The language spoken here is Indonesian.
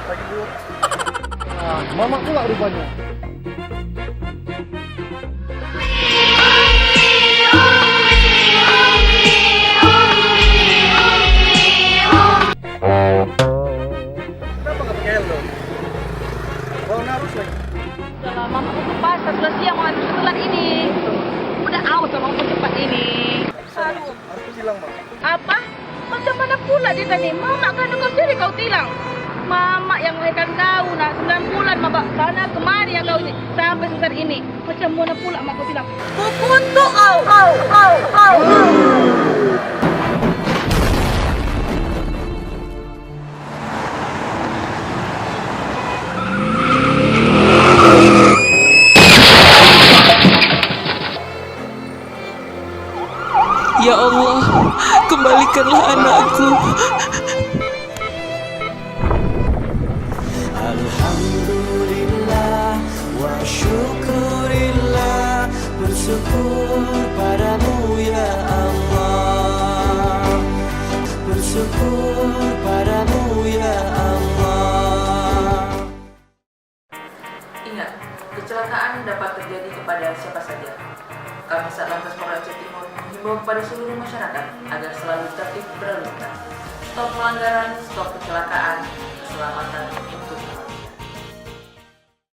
Pagi Bu. Nah, mama pula rupanya. Kenapa nggak pakai helm? Bawa narus lagi. Udah lama mau ke pasar, sudah siang mau habis setelah ini. Udah awas sama aku cepat ini. Aduh. Aku bilang Mak. Apa? Macam mana pula dia tadi? Mama kan kau sendiri kau tilang. Mama yang melahirkan kau nak 9 bulan mama sana kemari ya kau ini sampai sebesar ini. Macam mana pula mak kau bilang? Kupuntuk au. Ya Allah, kembalikanlah anakku. Alhamdulillah wa syukurillah, bersyukur padamu ya Allah, bersyukur padamu ya Allah. Ingat, kecelakaan dapat terjadi kepada siapa saja. Kami Satlantas Polres Aceh Timur menghimbau kepada seluruh masyarakat agar selalu tertib berlalu lintas. Stop pelanggaran, stop kecelakaan, keselamatan.